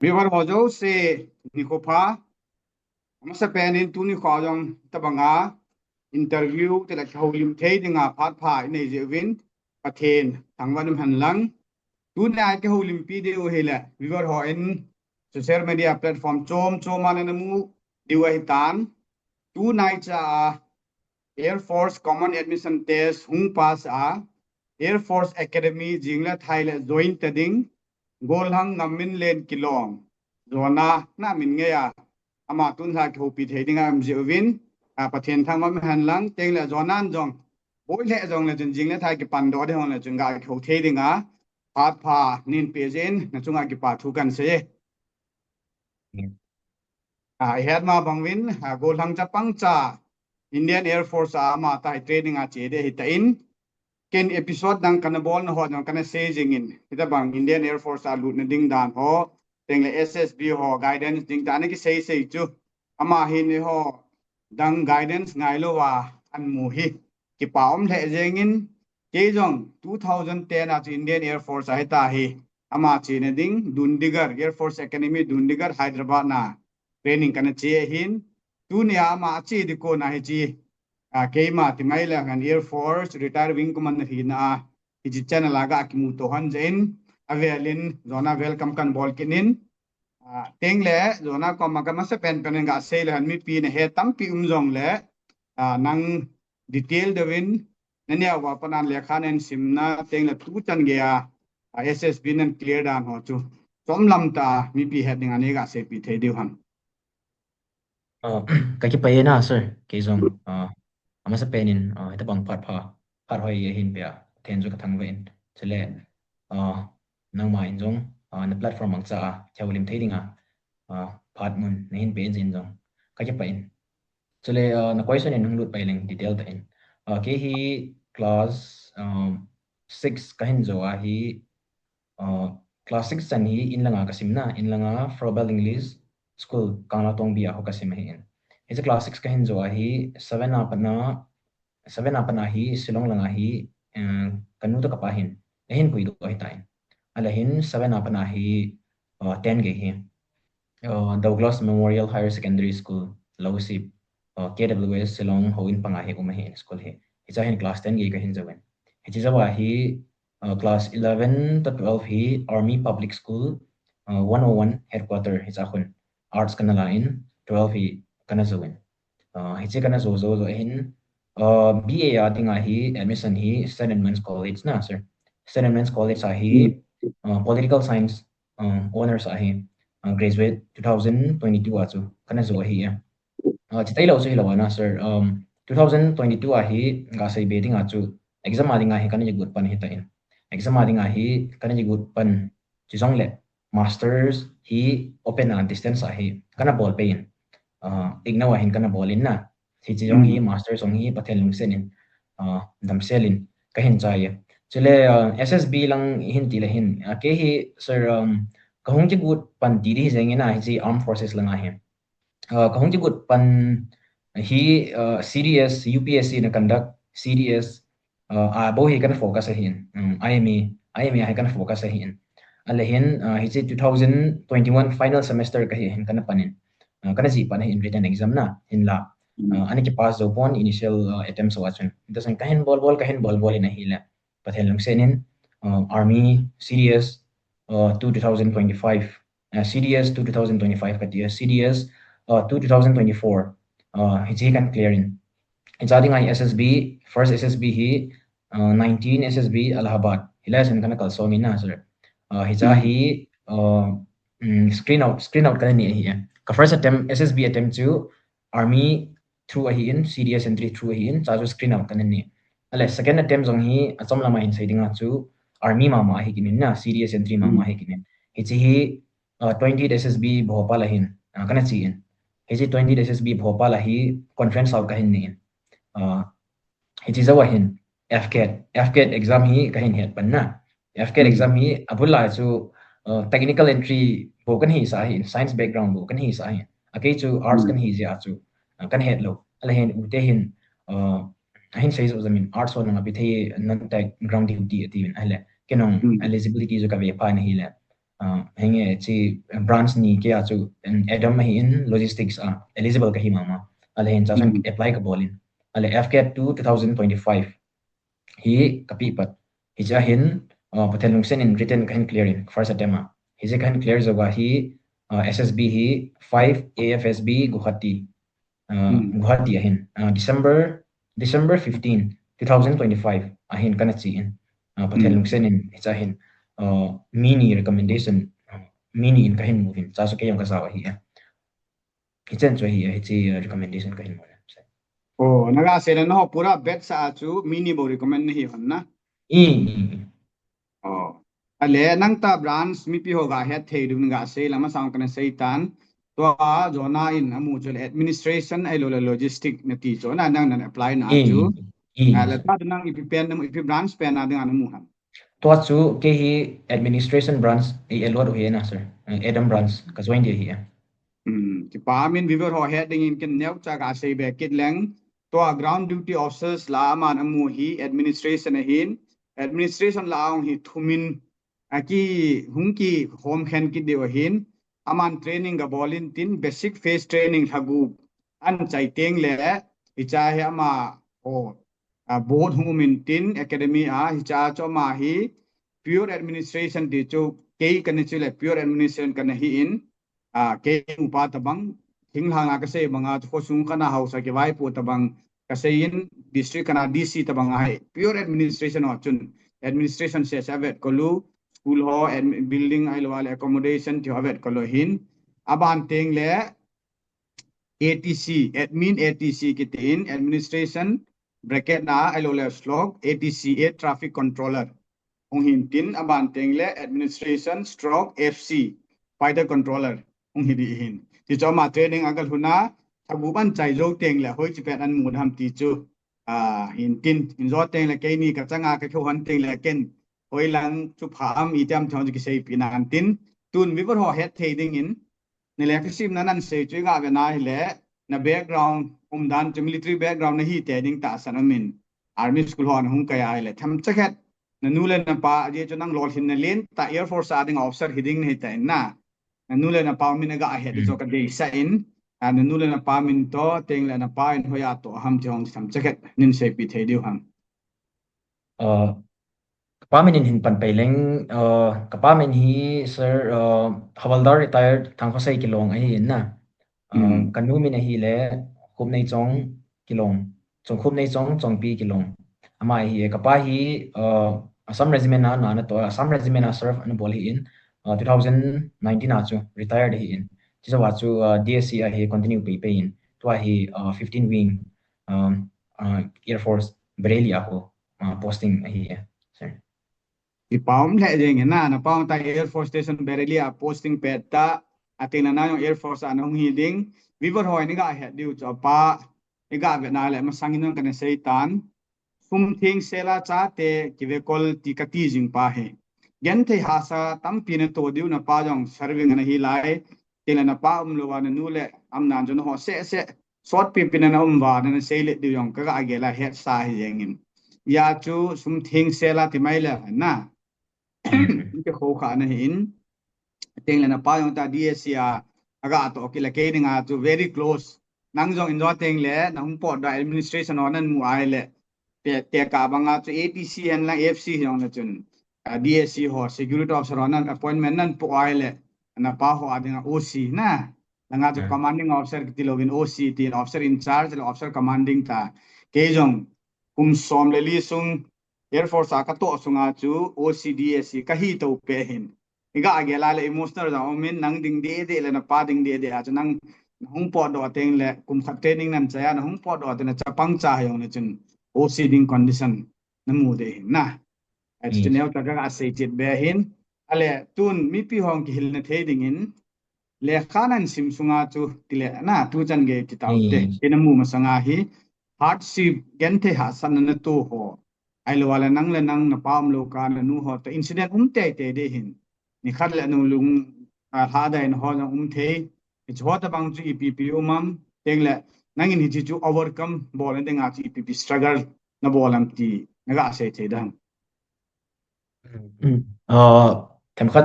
Biwar hojo se nikopa masa penin tu ni khawjong tabanga interview te la houlim thei dinga phat pha nei je win pathen thangwanum hanlang tu na ke houlim pi de o hele biwar ho in social media platform chom an mu diwa hitan tu nai cha Air Force Common Admission Test hung pass a Air Force Academy jingla thaile join tading golhang Ngamminlen Kilong Johna na min nge ya ama tun ha ko pi thei dinga am jewin a pathen thang ma han lang teng la Johnan jong boi le jong le jing le thai ki pan do de hon le jing ga ko thei dinga pat pha nin pe jen na chunga ki pa thu kan se a het ma bangwin a golhang chapang cha Indian Air Force a ma tai training a che de hitain ken episode dang kanabol na ho jong kana se jingin ita bang Indian Air Force a lut na ding dan ho teng le SSB ho guidance ding dan ki sei chu ama hin ni ho dang guidance ngai lo wa an mu hi ki paom the jengin ke jong 2010 at Indian Air Force a ta hi ama chi ne ding Dundigal Air Force Academy Dundigal Hyderabad na training kana che hin dunia ma chi Dikonna hi chi keima timai la kan Air Force retire wing commander hi na hi channel aga ki mu to han jain avelin zona welcome kan bol kinin teng le zona ko magama se pen ga se le han mi pi ne he tampi jong le nang detail de win nania wa panan lekhan en simna teng le tu chan ge ya SSB nan clear dan ho chu som lam ta mi pi heading ani ga se pi the de han Kaki payena sir kezong ama sa penin ita bang phat hoi hin pia tenjo ka thangwa in chele nang ma injong na platform ang cha chawlim thadinga phat mun na hin pe in jong kaki pain chele na question in hunglut pailing detail ta in ke hi class 6 kahin jo hi class 6 san hi in langa kasimna in langa verbal english school kangla tong bia ho kasim hi in is class 6 kahin jo hi 7 apana hi silong langa hi kanu to kapahin hin pui do hi tain ala hin 7 apana hi 10 ge hi Douglas Memorial Higher Secondary School Lowsip KWS Silong Houlim Pina hi umahi school hi isa hin class 10 ge kahin jawen hi jawa hi class 11 to 12 hi Army Public School 101 headquarter hi chakun arts kana line 12 hi kana jawen hi che kana zo hin BA atinga hi admission hi St. Edmunds College na sir St. Edmunds College hi political science honors hi graduate 2022 achu kana zo hi chitai lo so hilawa na sir 2022 hi ga sai beting achu exam adinga hi kana jigut pan hi tain exam adinga hi kana jigut pan chizong le masters hi open and distance hi kana ball pain ignawa hin kana ball in na hi chizong hi masters ong hi pathen lung senin dam selin ka hin chai chile SSB lang hin ti le hin ke hi sir kahong jigut pan ti ri jengina hi chi armed forces langa hi kahong jigut pan hi CDS UPSC na conduct CDS bo hi kan focus hin IME hi kan focus hin alahin hi chi 2021 final semester ka hin kan panin kana ji pan hin written exam na hin la ani ki pass zo pon initial attempts wachun dasan kahin bol in hi la pathen lung senin army CDS 2025 CDS 2025 katia CDS 2024 hi kan clear in Insading ay SSB first SSB hi 19 SSB Allahabad hilasan kana kalsomi na sir hija hi screen out kana ni hi ka first attempt SSB attempt to army through hi in CDS entry through hi in cha screen out kana ni ale second attempt jong hi achom lama in sidinga chu army mama hi kinin na CDS entry mama hi kinin hi 20 SSB Bhopal hin kana chi in hi 20 SSB Bhopal hi conference out kahin ni hi zawa hin FCAT exam hi kahin het panna FCAT exam hi abulla chu technical entry bo kan hi sa hi science background bo kan hi sa hi akai chu arts kan hi ja chu kan het lo ala hin ute hin hin sei zo zamin arts on nga pithe non tech ground duty atin ala kenong eligibility zo ka ve pa na hi la henge chi branch ni ke achu Adam hi in logistics eligible ka hi mama ale hen chasan apply ka bolin ale FCAT to 2025 hi kapi pat hi cha hin pathelung sen in written kan clear in first attempt hi je kan clear zoga hi SSB hi 5 AFSB Guwahati Guwahati ahin December 15 2025 ahin kana chi in pathelung sen in hi cha hin mini recommendation mini in kahin moving cha so ke yong ka sawa hi hi chen cho hi hi chi recommendation kahin mo oh naga sela no pura bet sa chu mini bo recommend hi honna i oh ale nang ta branch mi pi ho ga he thei dum ga se lama sang kana sei tan to jona in amu chul administration ai lo logistic na ti cho na nang nan apply na chu ala ta nang ipi pen nam ipi branch pen na ding anu han to chu ke hi administration branch e elot ho na sir Adam branch ka join dia hi ti pa min viver ho he ding in ken new cha ga sei be kit leng to ground duty officers la man amu hi administration hin administration la ong hi thumin aki hungki home khen ki de hin aman training ga bolin tin basic phase training thagu an chai teng le icha he ama o board hungumin tin academy hi cha cho ma hi pure administration de cho ke kan chule pure administration kan hi in ke upa tabang hinghang na kasi mga fosung kana house ke vai po tabang kasi in district kana DC tabang ai pure administration ho chun administration se savet kolu school ho and building ai wal accommodation ti havet kolu hin aban teng le ATC admin ATC kitin administration bracket na ai lo le slog ATC air traffic controller ong hin tin aban teng le administration stroke FC fighter controller ong hi di hin ti cho ma training agal huna thagu ban chai zo teng le hoi chi pet an mu ham ti chu hin tin in zo teng le ke ni ka changa ka kho han teng le ken hoi lang chu pham i tam thong ki sei pi nan tin tun vi vor ho het thei ding in ni le ka sim nan se chu ga ga na hi le na background dan military background na hi te ding ta sanamin army school hon hung ka ya le tham chakhet na nu le na pa je chu nang lol hin na len ta air force ading officer hiding ni ta na nule na pa min ga he de ka de sa in and nule na pa min to teng le na pa in hoya to ham jong sam chaket nin se pi the diu ham kapamin in hin pan paileng kapamin hi sir hawaldar retired Thangkhosai Kilong ai in na kanu min hi le khupnei chong Kilong khupnei chong pi Kilong ama hi kapa hi Assam regiment na to Assam regiment na serve an bol hi in 2019 achu retired hi in chisa wa chu DSC hi continue pay in to hi 15 wing Air Force Bareilly ho posting hi sir ipaum le jeng na paum ta air force station Bareilly posting pet ta atin na yung air force anong hiding viver hoy ni ga he diu cho pa iga be na le masangin ng kana seitan sum thing sela cha te kive kol ti kati jing pa he gen the hasa tampi na to diu na pa jong serving na hi lai tila na pa lo wa na nule am nan jo ho se short pi pin na wa na se le diu yong ka ga ge la he sa hi yengin ya chu sum thing sela ti mai la na ke kho kha na hin teng na pa yong ta DSC aga to ki la ke ni nga chu very close nang jong in do teng le na hung po da administration onan mu ai le te ka banga chu ATC and la FC yong na chun DSC ho security officer onan appointment nan po ai le na pa ho adinga OC na nga chu commanding officer ki login OC ti officer in charge le officer commanding ta ke jong kum som le li sung Air Force ka to sunga chu OCDSC ka hi to pe hin iga agela le emotional da omin nang ding de le na pa ding de a chu nang hung po do teng le kum khat training nan cha na hung po do te na chapang cha yong ne chun OC ding condition na mu de na a chu ne ta ga se chit be hin ale tun mi pi hong ki hil na the ding in le khanan sim sunga chu tile na tu chan ge ti taw te ina mu ma sanga hi hardship gen the ha san na tu ho ai lo wala nang le nang na pam lo ka na nu ho te incident te de hin ni khat le nu lung ha da in ho na the ich ho ta bang chu EPP umam teng le nang in hi chu overcome bol en nga chu EPP struggle na bolam ti naga se te dang thêm khát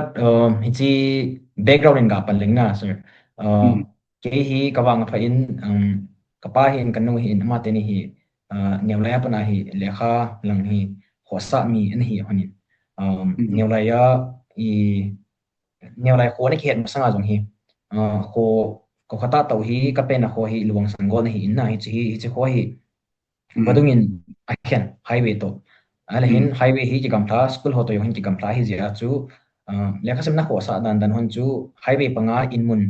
HICHI background in gặp LIMNA sir cái hi kawang phải in kapa hi in kanu hi in ama teni hi neulaya pana hi lekha lang hi khosa mi an hi honin neulaya I neulaya ko ni khet masanga jong hi ko ko khata tau hi kapena ko hi luang sanggol hi inna hi chi ko hi badungin akhen highway to ala hin highway hi ki kamtha school hoto yo hin ki kamtha hi zia chu lekhasim na ko sa dan hon chu highway panga inmun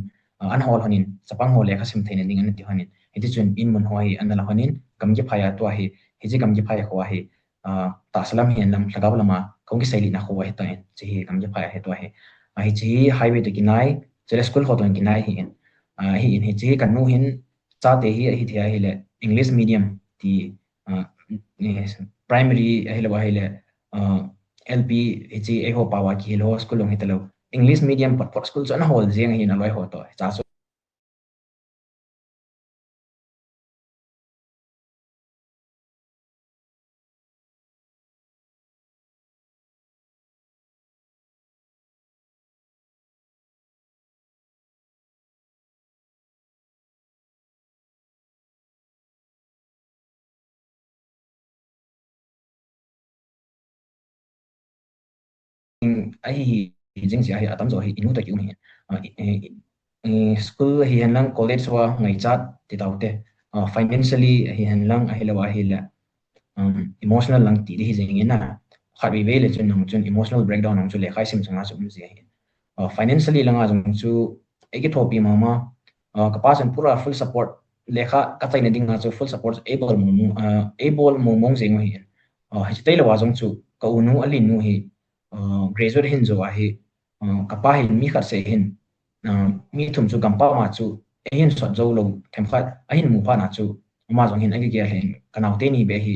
an hol honin sapang ho lekhasim thein ning an ti honin hiti chun inmun hoi anala honin kamji phaya to hi hiji kamji phaya ho hi ta salam hi lam lagaw lama kong ki saili na ho hi ta en chi kamji phaya he to hi hi chi highway to kinai chele school hoto kinai hi in hi chi kan nu hin cha te hi thia hi le English medium ti primary ahila wahile LP HICHI eho pawa ki hilo school long hitalo English medium pot school so na hol jeng hin aloi ho to cha so ai jeng sia hi atam zo hi inu ta ki school hi hanlang college wa ngai chat ti taute financially hi hanlang ahila wa hila emotional lang ti hi jeng ina khabi ve le chun nong chun emotional breakdown nong chu le khai sim changa chu zi hi financially langa jong chu eki thopi mama kapasan pura full support lekha ka chai na ding chu full support able mong jeng hi hi tai lawa jong chu ka unu ali nu hi graduate hin zo hi kapa hin mi khat se hin mi thum chu gampa ma chu hin sot zo lo them khat ahin mu pa na chu ma jong hin agi ge hen kanau te ni be hi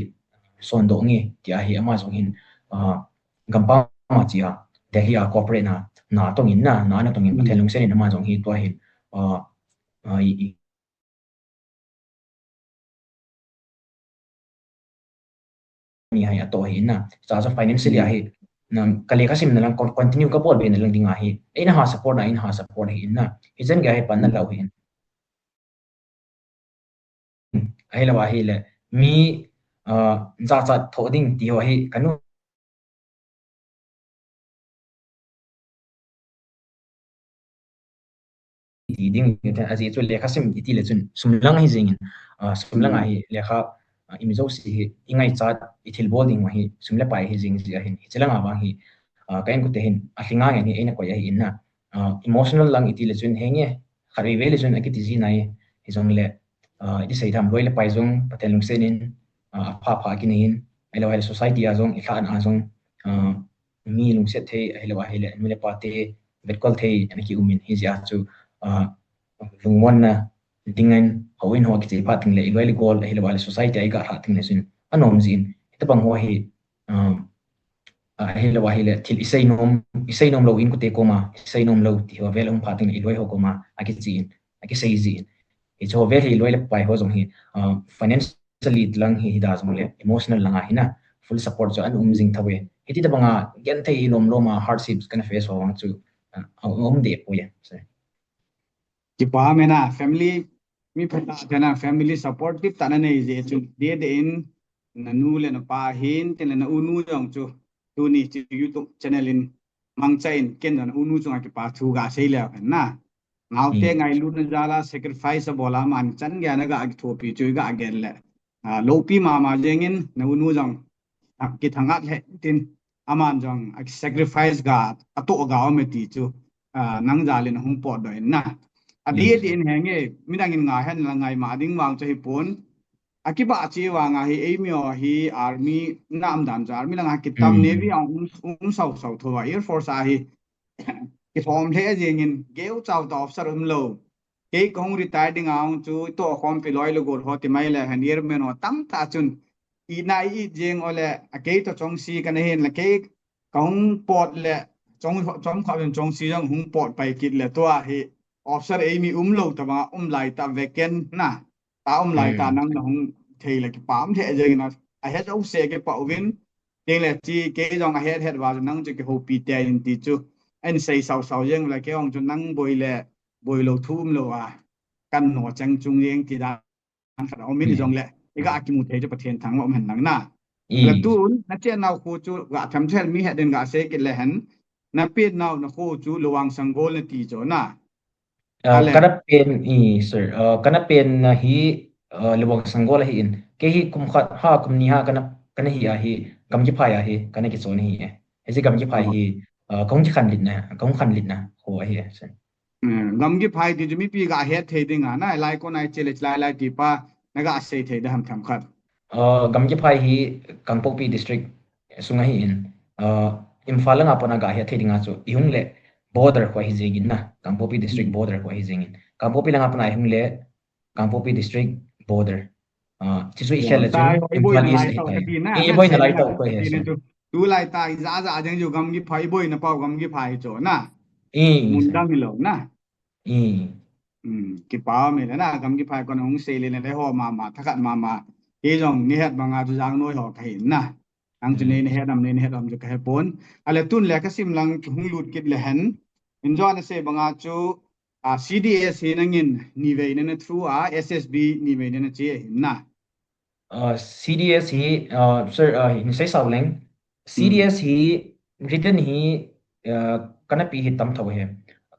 son do ngi tia hi ama jong hin gampa ma chia de hi a corporate na tong in na tong in pathelung sen in ama jong hi to hin ni hai to hi na cha so financially hi nam kale ka sim na lang continue ka bol be na lang dinga hi ina ha support hi na hi jen ga hi pan na law hin ai lawa hi le mi za cha thoding ti ho hi kanu ti ding ta azi chu lekhasim iti le chun sumlang hi jingin sumlang hi lekha imizo si hi ingai chat ithil bolding hi sumle pai hi jing ji hin chelanga ba hi kain ku te hin ahlinga nge ni ena ko ya hi inna emotional lang iti le chun henge khari ve le chun akiti ji nai hi jong le iti sei tham loi le pai jong pathelung senin pha kinin elo hel society a jong ikhan a jong mi lung se the elo hi le mi le pa te betkol the ani ki umin hi ja chu lungmon na dingen hawin ho ki pa ting le ilwai gol hi le society ai ga ha ting le sin anom jin ita bang ho hi hi le wa hi le thil isei nom lo in ku te koma isei nom lo ti ho velong pa ting le ilwai ho koma aki chin aki sei jin i cho ve hi ilwai le pai ho jong hi financially lang hi da jong le emotional langa hina full support jo an jing thawe hiti ta banga gen thei lom loma hardships kana face ho wang chu de po ya ki pa mena family mi phata jana family support tip tana nei je chu de in na nu le na pa hin te na unu jong chu tu ni chi YouTube channel in mangchain ken na unu chu ki pa thu ga sei le na ngau te ngai lu na jala sacrifice bola man chan ga na ga thopi chu ga gen le lo pi ma jengin na unu jong ki thangat he tin aman jong sacrifice ga ato ga me ti chu nang jalin hung pot do na adia din henge minangin nga hen la ngai ma ding wang chahi pon akiba chi wanga hi emio hi army nam dan jar mi langa kitam navy sau thowa air force a hi ki form the jengin geu chau ta officer lo ke kong retiring ang chu to khom pi loi lo gol hoti mai la han year men tam ta chun I nai I jeng ole ake to chong si kan hen la ke kong pot le chong kha chong si jong hung pot pai kit le to a hi officer mi lo ta ba lai ta vacant na ta lai ta nang na hung thei le ki pam the je na a het au se ke pa win ding le chi ke jong a het wa nang che ke ho pi te in ti chu anh say sau dương là cái ông cho năng bồi lầu thum lầu căn nọ chẳng trung riêng thì đã khả ông mình dòng lệ cái gã kim một thế cho bát thiên thắng ông hình nắng na là tuôn nó trên nào khu chú gã thầm theo mi hệ đến gã sẽ cái lệ hẳn nó biết nào nó khu chú luang sang gol là tí chỗ na kana pen sir kana pen na hi luwang sanggol hi in ke hi kum khat ha kum ni ha kana hi hi kam ji phai hi kana ki chon hi he ji kam ji phai hi kong ji khan lit na ho hi sir gam gi phai di mi pi ga het the ding na lai ko nai chele lai ti pa na ga se the da ham tham khat gam ji phai hi kangpokpi district sunga hi in imphal nga pona ga he the dinga chu ihung le border ko hi jengin na kangpokpi district border ko hi jengin kangpokpi langa pona ihung le kangpokpi district border chi chu i khel le chu imphal east hi tai e boy na lai to ko he sir tu lai ta za jang ju gam gi phai boy na pau gam gi phai cho na mun dang hi lo na cái bao mình là cầm cái phải con ông xe lên đây họ mà thắc mà cái dòng này hết bằng tu giang nuôi họ cái na ang tu này hết làm cho cái bốn ale tun lẽ cái sim lang hung lụt cái lẽ hẳn enjoy nó sẽ bằng chu CDS hiện ngin ni về nên through SSB ni về nên chế na CDS hi sir in say sao leng CDS hi written hi kana pi hi tam thau he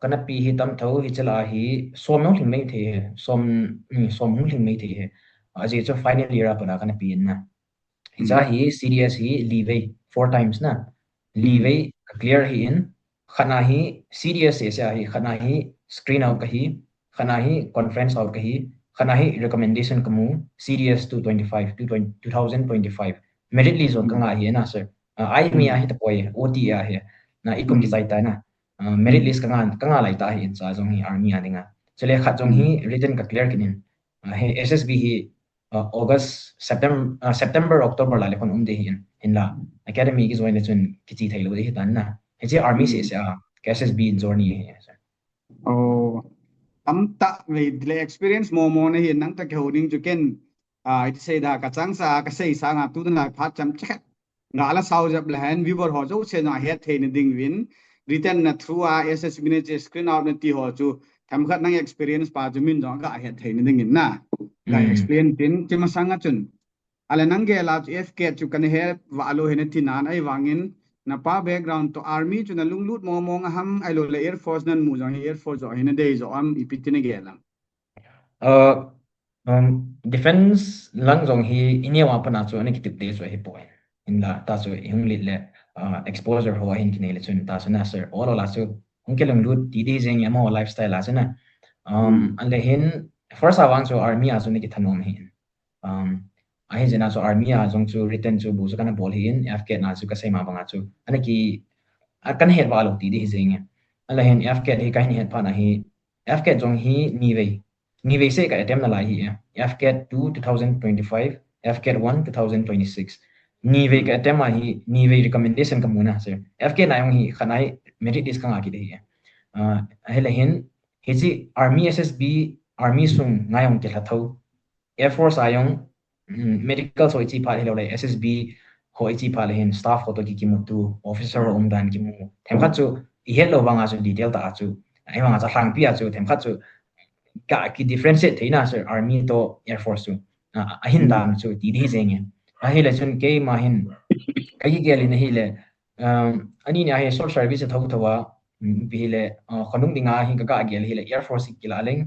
kana pi hi tam thau hi chala hi som hling mei the som hling mei the aje cho final year apana kana pi na ja hi CDS hi leave 4 times na leave clear hi in khana hi CDS se hi khana hi screen out ka hi khana hi conference out ka hi khana hi recommendation kamu CDS 2025 merit list on kanga hi na sir ai mi a hi ta poi OT a hi na ikum ki sai ta na merit list kanga lai ta hi cha jong hi army adinga chele khat jong hi written ka clear kinin he SSB hi August September October la le kon de hi in la academy ki join le chun ki chi thailo de hi tan na he che army se SSB journey hi oh ta về experience mo na hiện nang ta ke holding chu ken it say da ka chang sa ka sei sa nga tu na phat cham chat nga la sau jab lan viewer ho jo che na het the ni ding win written na through SSB ne che screen out na ti ho chu tham khat nang experience pa chu min jong ka het the ni ding in na ga explain tin che ma sanga chun ale nang ge la FK chu kan he wa lo he ne ti nan ai wangin na pa background to army chu na lunglut mo ham ai lo le air force nan mu jong air force jo hin dei jo am ipit ne ge lang defense lang jong hi inewa pana chu ani kitip de so hi point in la ta so hung lit le exposure ho hin kinele chun ta so na sir all la so hung ke lang lut ti de jeng amo lifestyle la chana an le hin first awang so army a so ni ki thanom hin ai jena so army a jong chu written chu bu so kana bol hin FK na chu ka sai ma banga chu ani ki kan het wa lo ti de jeng ala hin FK hi ka hin het pa na hi FK jong hi ni ve se ka attempt na lai hi FK 2 2025 FK 1 2026 ni ve ka attempt hi ni ve recommendation ka muna sir FK na yong hi khanai merit list ka nga ki de hi hele hin hiji army SSB army sung ngayong ke thathau air force ayong medical so ichi pha hello le SSB ho ichi pha le hin staff photo ki kimutu officer umdan ki mu themkha chu I hello banga chu detail ta chu ai banga cha hlang pi a chu themkha chu ka ki differentiate theina sir army to air force chu a hin dam chu ti di jeng a hele chun ke ma hin kai ge le ne hele ani ne a he short service thau thawa bi le khonung dinga hi ka ge le air force ki la leng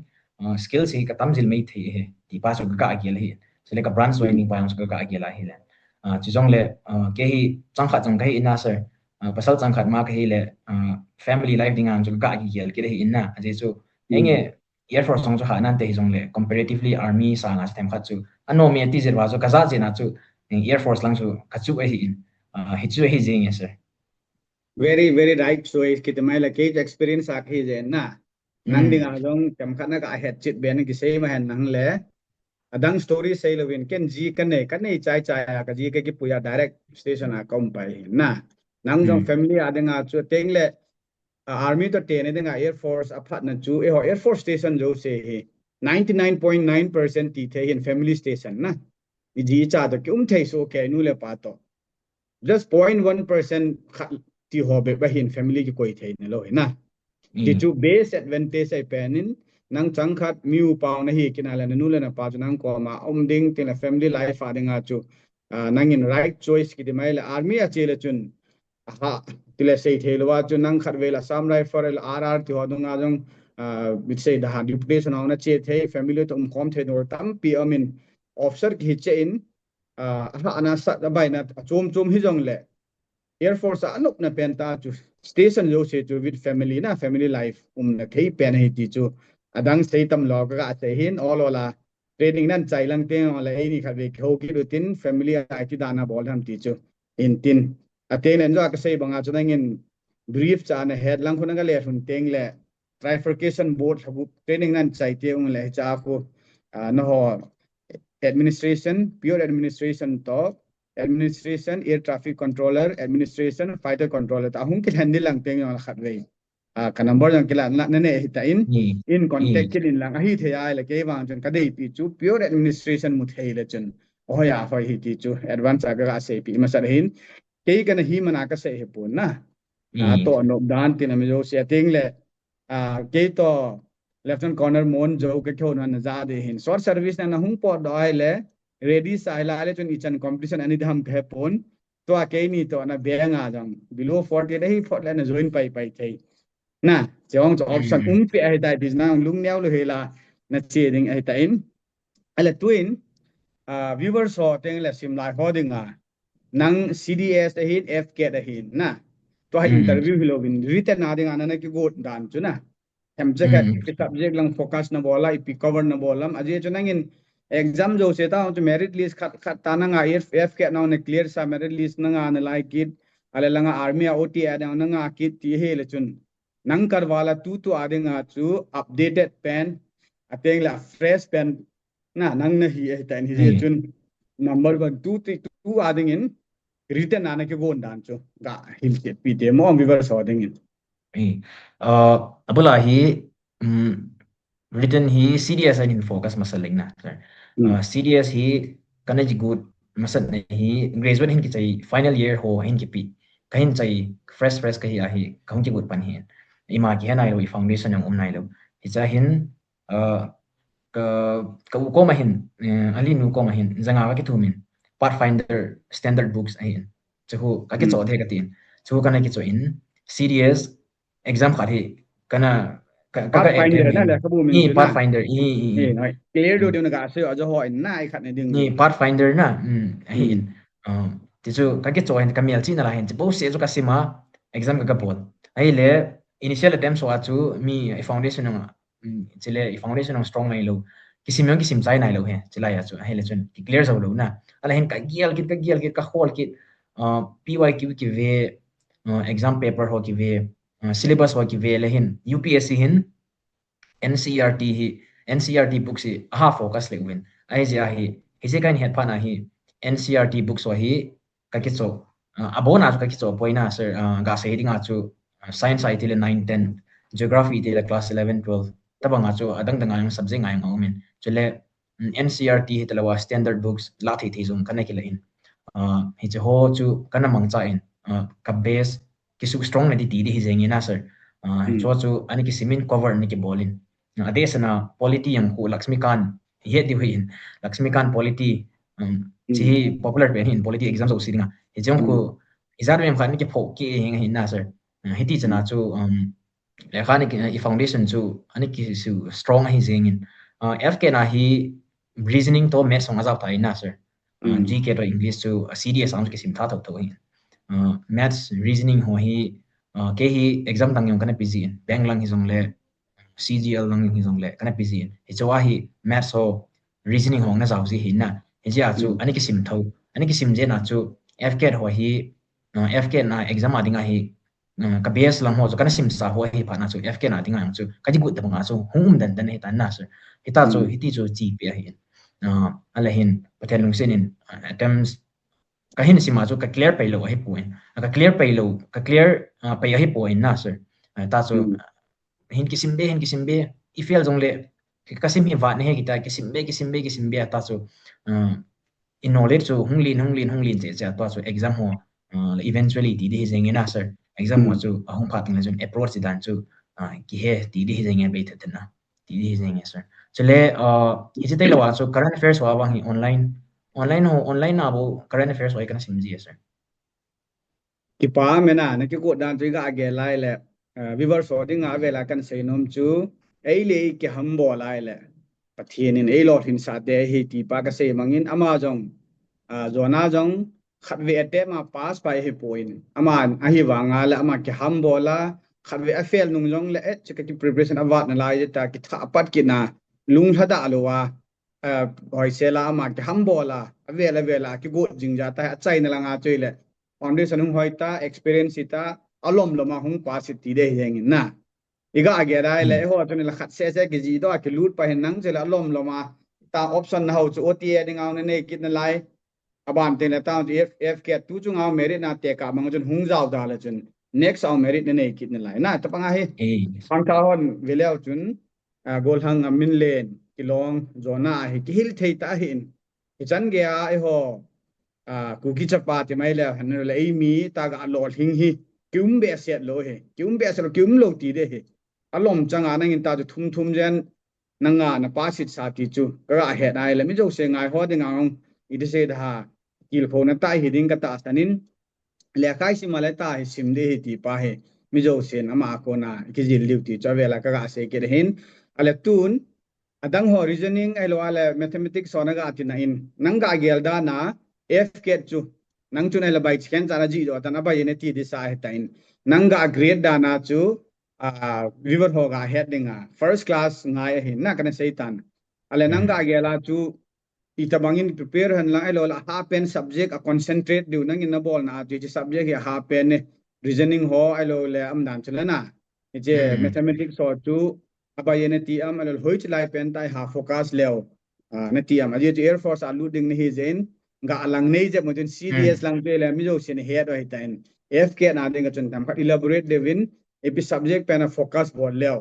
skills hi ka tamjil mei the he ti pa chu ka ge le hi sele ka branch joining pa chu ka ge la hi le chu jong le ke hi changkha jong kai ina sir pasal changkhat ma ke hi le family life dinga chu ka ge gel ke hi inna aje chu enge air force song chu ha nan te jong le comparatively army sa nga them khat chu ano me ti zerwa chu kaza jena chu air force lang chu ka chu hi in hi chu hi jeng sir very very right so is kit mai la ke experience a khi je na nang ding a jong kam khat na ka het chit ben ki sei ma hen nang le adang story sei lo win ken ji kan nei chai ka ji ke ki puya direct station a kom pai na nang jong family adanga chu teng le army to te ne denga air force aphat na chu air force station jo se he 99.9% ti the in family station na ji cha to kum thei so ke nu le pa to just 0.1% ti ho be ba hin family ki koi thei ne lo na ti chu base advantage ai penin nang changkhat miu paw na hi kinala na nula na pa chu nang ko ma ding tin la family life a dinga chu nang in right choice ki di mai la army a chele chun ha tile sei thelo wa chu nang khat vela sam rifle RR ti ho dung a jong with say the deputation on a che thei family to kom thei nor TAMPI amin officer ki che in ana sa da bai na chom hi jong le Air Force anok na penta chu station jo se chu with family na family life na thei pen hi ti chu adang sei tam lo ka se hin all ola training nan chai lang te ola ei ni kha ve kho ki rutin family ai ti dana bol ham ti chu in tin aten en jo ka sei banga chu nang in brief cha na head lang khuna ga le hun teng le trifurcation board habu training nan chai te ung le cha ko no ho administration pure administration to administration air traffic controller administration fighter controller ta hung kil handle lang teng on khat ve ka number yang kila na ne ta in contact kin in lang hi the ai la ke wang chen ka dei pi chu pure administration mu thei le chen oh ya hoi hi ti chu advance aga se pi ma sa hin ke kan hi mana ka se he pun na to no dan tin am jo se ting le ke to lieutenant colonel mon jo ke thon na za de hin short service na hung po doi le ready sai la le chun ichan competition ani dham khe pon to a ke ni to na benga jam below 40 dei for la na join pai thei na chong cho option pe ai dai dis na lung neu lo hela na che ding ai ta in ala twin viewers ho teng la sim lai ho ding nang CDS a hin FK a hin na to ha interview hilo bin written na ding ana na ki go dan chu na hem je ka subject lang focus na bola ipi cover na bolam aje chu nang in exam jo se ta jo merit list khat ta na nga FK na ne clear sa merit list na nga na like it ala langa army OT ada na nga kit ti he le chun nang kar wala tu ade nga chu updated pen ateng la fresh pen na nang na hi ta ni je chun number 1 2 3 2 ading in written ana ke gon dan chu ga hil ke pi te mo viver so ding in abula hi written hi CDS in focus masaling na sir CDS hi kana ji good masat na hi graduate hin ki chai final year ho hin ki pi kahin chai fresh ka hi a hi kaung ki good pan hi ima ki hanai lo foundation yang nai lo hi cha hin ka ko ma hin ali nu ko ma hin zanga ka ki thumin pathfinder standard books ahin chu ka ki cho the ka tin chu kana ki cho in CDS exam khari kana pathfinder na la kabu min pathfinder clear do na ga se ajo ho in nai khat ne ding ni pathfinder na ahin ti chu ka ki cho hin kamel chi na la hin bo se chu ka sima exam ka bot ai le initial attempt so chu mi foundation nga chile foundation strong nai lo kisim chai nai lo he chila ya chu hele chun ki clear zo lo na ala hen ka gial kit ka hol kit PYQ ki ve exam paper ho ki ve syllabus ho ki ve le hin UPSC hin NCERT books hi aha focus le win ai je hi hise kan het phana hi NCERT books wa hi ka ki cho abona ka ki cho poina sir ga se ding a chu science IT le 9 10 geography IT le class 11 12 tabanga chu adang dang subject ngai ngawmin chule NCERT hi talawa standard books la thi zum kana ki la in hi che ho chu kana mangcha in ka base ki su strong na di hi zengi na sir chu ani ki simin cover ni ki bolin adesana polity yang ku Laxmikan he di huin Laxmikan polity chi popular pe hin polity exam so sidinga he jong ku izar mem khan ki phok ki hin na sir hiti chana chu lekhani ki foundation chu ani ki su strong hi zengin FK na hi reasoning to maths ong azaw ta ina sir GK to English chu CDS ang ki sim tha thok to hi maths reasoning ho hi ke hi exam tang yong kana PG bank lang hi jong le CGL lang hi jong le kana PG hi chawa hi maths ho reasoning ho na zaw ji hi na hi ja chu ani ki sim tho ani ki sim je na chu FK ho hi FK na exam adinga hi ka base lang ho chu kana sim sa ho hi pa na chu FK na dinga yang chu ka ji gut ta nga chu hum dan he ta na sir hita chu hiti chu chi pe hi ala hin pathen lung senin attempts ka hin sima chu ka clear paylo hi point ka clear paylo ka clear pay hi point na sir ta chu hin kisim be ifel jong le ka sim hi wa ne he kita kisim be ta chu in knowledge chu hunglin che cha ta chu exam ho eventually di hi zeng na sir exam mo chu ahung kha ting la jun approach dan chu ki he ti di hijeng be that na ti di hijeng sir chule hichi tai lawa chu current affairs wa bang hi online na bo current affairs wa kan simji sir ki pa mena na ki ko dan tri ga age lai le viver so ding a vela kan sei nom chu ei le ki ham bo lai le pathian in ei lot hin sa de hi ti pa ka sei mangin ama jong zona jong khat ve ate ma pass pai hi point aman a hi wa nga la ama ki ham bo la khat ve a fail nung jong le et che ki preparation awat na lai ta ki tha pat ki na lung thada lo wa hoi se la ama ki ham bo la vela ki go jing ja ta chai na la nga choi le foundation hung hoita experience ita alom loma hung pasit ti de heng na iga agera le ho to ni la khat se ki ji do ki lut pa hen nang je la alom loma ta option na ho chu ota ding aw ne kit na lai aban te na ta f ke tu chung aw merit na te ka mang chun hung jaw da la chun next aw merit ne kit na lai na ta panga he pang ka hon veleu chun gol hang Ngamminlen Kilong Johna hi ki hil thei ta hin hi chan ge a ho kuki chapa ti mai la han la mi ta ga lo hing hi kium be set lo he kium be set kium lo ti de he alom changa nang in ta ju thum jen nanga na pa sit sa ti chu ka he dai la mi jo se ngai ho de ngang i de se da kil pho na tai hi ding ka ta sanin le kai si mala ta hi sim de hi ti pa he mi jo sen ama ko na ki jil liu ti cha vela ka ga se ke hin ale tun adang ho reasoning ai lo ala mathematics so na ga atina in nang ga gel da na f ke chu nang chu na la bai chen cha na ji do ta na bai ne ti di sa he tain nang ga grade da na chu river ho ga heading first class ngai hin na kana seitan ale nang ga gela chu ita bangin prepare han la ai lo la ha pen subject a concentrate du nang in na bol na ji subject ya ha pen ne reasoning ho ai lo le am dan chula na je mathematics so chu abai ne ti am al hoi chlai pen tai ha focus leo na ti am aje air force alu ding ni hin ga alang nei je mojun cds lang pe le mi jo sin head oi tain fk na ding chun tam khat elaborate devin epi subject pen a focus bol leo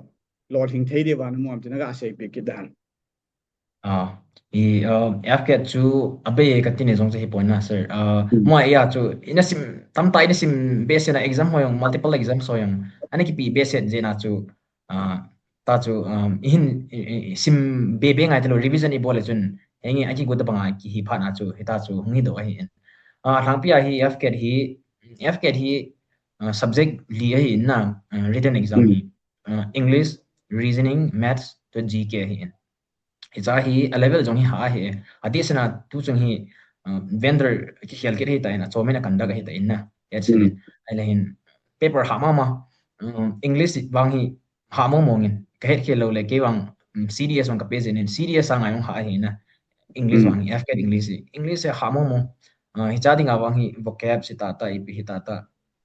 lord hing thei de wan mo am tin ga sei pe kidan i FCAT chu abe katini jong hi point na sir mo ya chu inasim tam tai na sim base na exam hoyong multiple exam hoyong ani ki pi base je na chu ta chu in sim be ngai telo revision i bole chun hengi aki go da banga ki hi pha na chu hita chu ngi do hi in thangpia hi FCAT hi subject li hi na written exam hi English reasoning maths to GK hi in icha hi a level jong hi ha he adisana tu chung hi vendor ki khel ki ta ina chomena kanda ga hi ta inna yachinin ala hin paper ha ma English wang hi ha mo mongin ka het khelo le ke wang CDS wang ka page in CDS ang ayong ha hi na English wang hi FK English ha mo hi cha dinga wang hi vocab si ta ta ipi hi ta ta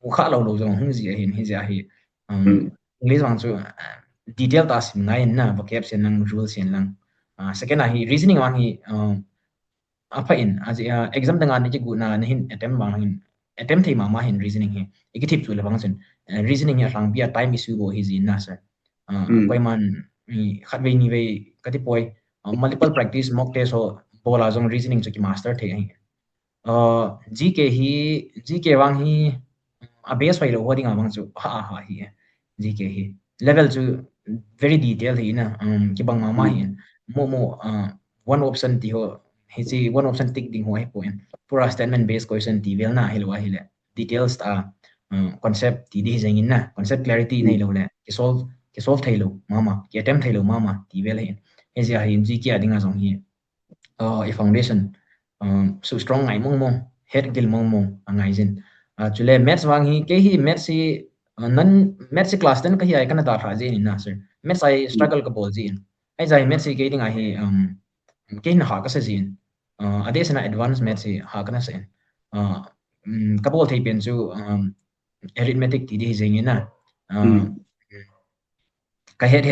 u kha lo jong hung ji hin hi ja hi English wang chu detail ta sim ngai na vocab sen nang rules sen lang second hi reasoning wang hi apa in as exam dengan ni gu na hin attempt wang hin attempt thei ma hin reasoning hi ikitip chu le bang chen reasoning ya rang bia time issue bo hi zin na sir koi man khat ve ni ve kati poi multiple practice mock test ho bola jong reasoning chu ki master thei hi GK wang hi a base file ho ding wang chu ha hi GK hi level chu very detailed hi na ki bang ma hi mo one option ti ho hichi one option tick ding ho he point pura statement based question ti vel na helwa hile details ta concept ti di jeng in na concept clarity nei lo le ki solve thailo mama ki attempt thailo mama ti vel hin he ja hi GK adinga jong hi i foundation so strong ngai mong head gil mong angai jin chule maths wang hi ke hi maths hi nan maths class 10 ka hi ai kana da tha je ni na sir maths ai struggle ka bol jin ai jai maths hi ke ding ai hi ke na ha ka sa jin adesana advanced maths hi ha kana sa ka bol thei pen chu arithmetic ti di jeng na ka head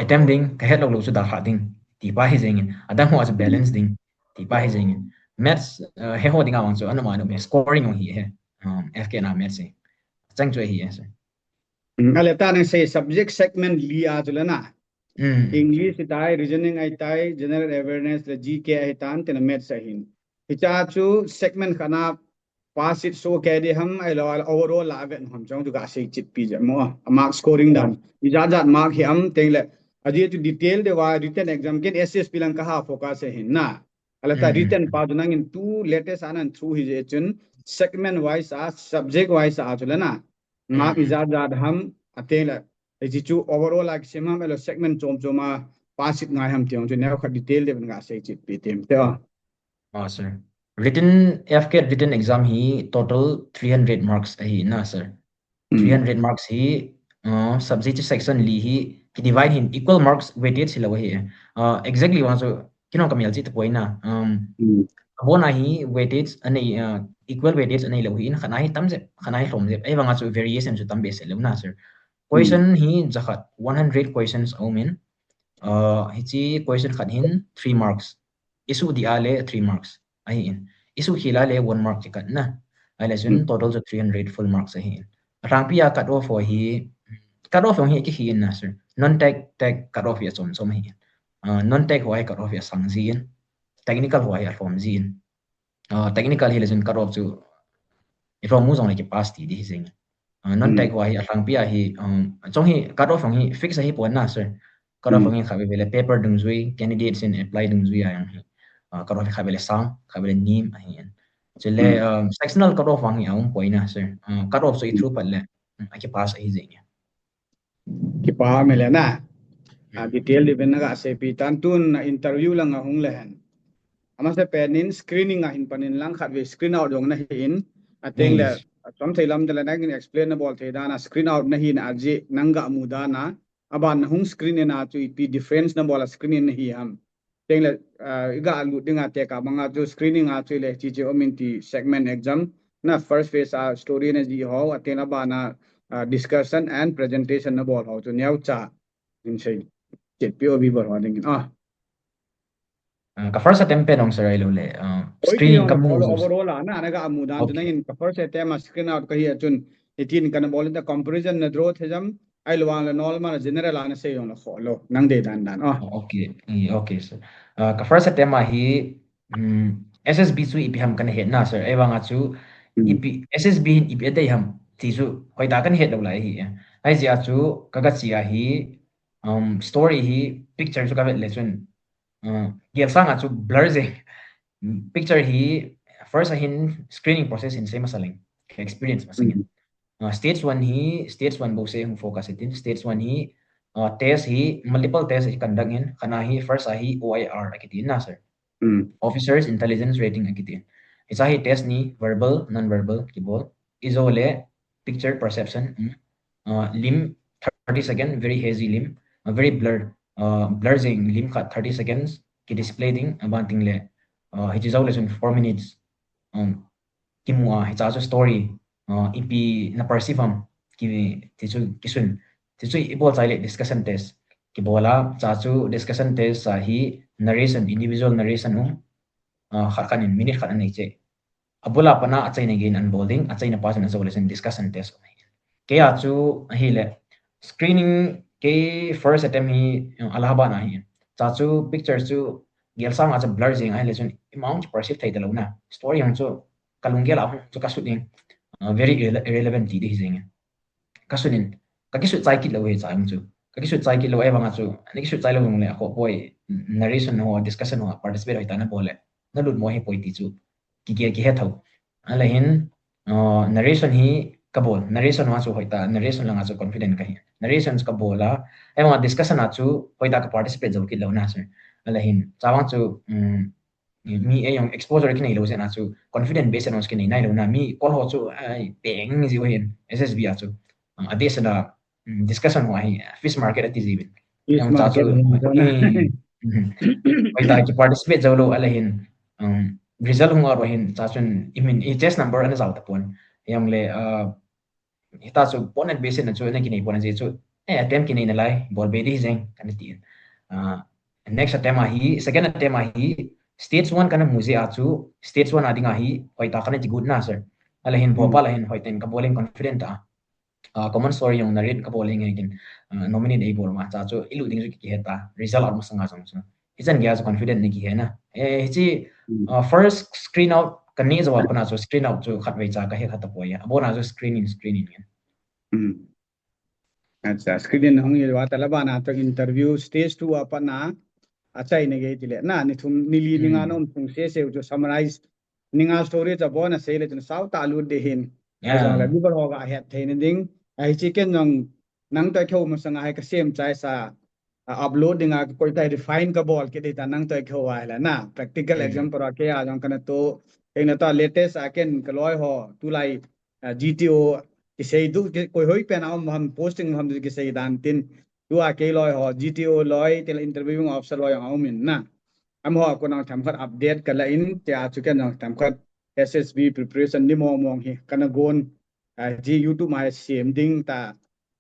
attempting ka head lo chu da tha ding ti pa hi jeng adam ho as balance ding ti pa hi jeng maths he ho ding awang chu anama no scoring hi he FK na maths hi chang chu hi sir ale ta nang say subject segment li a chula na English itai reasoning itai general awareness le GK ai tan ten maths hin hicha chu segment khana pass it so ke di ham ai lo overall la ven ham chong tu ga sei chit pi je mo mark scoring dan ija mark hi am teng le adi tu detail de wa written exam ken ss pilang ka ha focus hin na ala ta written pa du nang in two latest anan through his chun segment wise a subject wise a chula na mark ija ham ateng le ji chu overall like semam elo segment chom choma pass it ngai ham tiong chu ne kha detail de ga sei chit pi tem te sir. Written FCAT written exam he total 300 marks he na sir. 300 marks he subject section li he divide in equal marks weighted sila he exactly one so kino kamel chi point na bona he weighted ani equal weighted ani lo hi in khana hi tamje khana hi romje ai wanga so variation so tambe se lo na sir. Question he zakhat 100 questions omen hichi question khat hin 3 marks isu di ale 3 marks ai in isu hilale 1 mark tikat na ai lesson total so 300 full marks ai in rang pia cut off hi cut off hi ki hi na sir non tech cut off ya som hi non tech why cut off ya sang zin technical why ya form zin technical hi lesson cut off chu ifro mu zong le ki pass ti di zing non tech why ya rang pia hi chong hi cut off hi fix hi pon na sir cut off hi khabe bele paper dung zui candidates in apply dung zui ayang hi cut off khabe le sang khabe le nim ai chele sectional cut off hi aum poina sir cut off so I through palle aki pass ai zing ki pa me le na detail di ben ga se pi tan tun interview lang hung lehen ama se penin screening hin panin lang khat we screen out dong na hin ateng le som thailam de la na explain na bol the dana screen out na hin aji nanga muda na aban hung screen na chu pi difference na bola screen na hi ham teng le ga lu dinga te ka manga chu screening a chu le chi chi ominti segment exam na first phase a story na ji ho atena bana discussion and presentation na bol ho chu nyau cha in sei jet POV bor ho ding ka first attempt pe nong sir ai lo le screening ka mu overall na ga amudan tu nangin ka first attempt screen out ka hi chun itin kan bol the comparison na draw thejam ai lo wang la normal general ana sei yong la follow nang de dan okay okay sir ka first attempt hi SSB su ipiham kan het na sir ai wanga chu ip SSB in ip dai ham ti chu hoi da kan het lo lai hi ai zia chu kaga chia hi story hi picture chu ka vet lesson gel sanga chu blur je picture hi first hin screening process in same masaling experience masingin stage 1 hi stage 1 bo se hung focus itin stage 1 hi test hi multiple test hi conduct in khana hi first hi OIR akitin na sir officers intelligence rating akitin isa hi test ni verbal non verbal kibol izole picture perception limb 30 second very hazy limb very blurred blurring limb khat 30 seconds ki display ding abanting le hi jizau lesson 4 minutes kimua hi cha story ipi na persifam ki tisu kisun tisu ibol chile discussion test ki bola cha chu discussion test sa hi narration individual narration khakan minute khan nei che abula pana achai ne gain unbolding achai na pass na lesson discussion test ke ya chu hi le screening ke first attempt hi alahaba na hi cha chu picture chu gel sang acha blur jing ai lesson amount perceive thai dalo na story hang chu kalungel a chu ka shooting very irrelevant ti de jing kasunin kakisu chai ki lo he cha chu kakisu chai ki lo ai wanga chu ani kisu chai lo le ko boy narration ho discussion ho participate hoi ta na bole na lut mo he poi ti chu ki he thau ala hin narration hi kabol narration wa chu hoita narration langa chu confident ka hi narrations ka bola ai ma discussion a chu hoita ka participate zo ki lo na sir ala hin chawang chu mi ai yung exposure ki nei lo se na chu confident base announce ki nei nai lo na mi call ho chu ai peng ji hin SSB a chu adesa da discussion ho hi fish market at zibin yung cha chu hoita ki participate zo lo ala hin result hung aro hin cha chun imin e test number an zaw ta pon yang le hita chu ponent base na chu na ki nei pon je chu attempt ki nei na lai ball be di jeng kan ti next attempt hi second attempt hi stage 1 kana muzi a chu stage 1 adinga hi hoita kana ji good na sir ala hin bhopal hin hoiten ka bowling confident common story yung narrate ka bowling again nominate ei bol ma cha chu ilu ding ki heta result ar masanga sang chu isan gya confident ni ki he na chi first screen out kan ni zawa pana so screen out chu khat wei cha ka he khat po ya abona so screen in अच्छा screen hong ye wa talaba na to interview stage 2 apana acha ine ge tile na ni thum nili ninga nom thung se jo summarize ninga story cha bona se le jun sau ta lu de hin ajang la bibar ho ga het thein ding ai chicken nang ta khau ma sanga hai ka sem chai sa uploading a koi ta refine ka bol ke ta nang ta khau wa la na practical exam par ke ajang kana to ena ta latest aken kaloi ho tu lai GTO kisei du koi hoi pen ham posting ham kisei dan tin tu a ke loi ho GTO loi tel interviewing officer loi ang min na am ho ko nang tham khat update kala in tia chu ken nang tham khat SSB preparation ni mong hi kana gon ji YouTube ma sim ding ta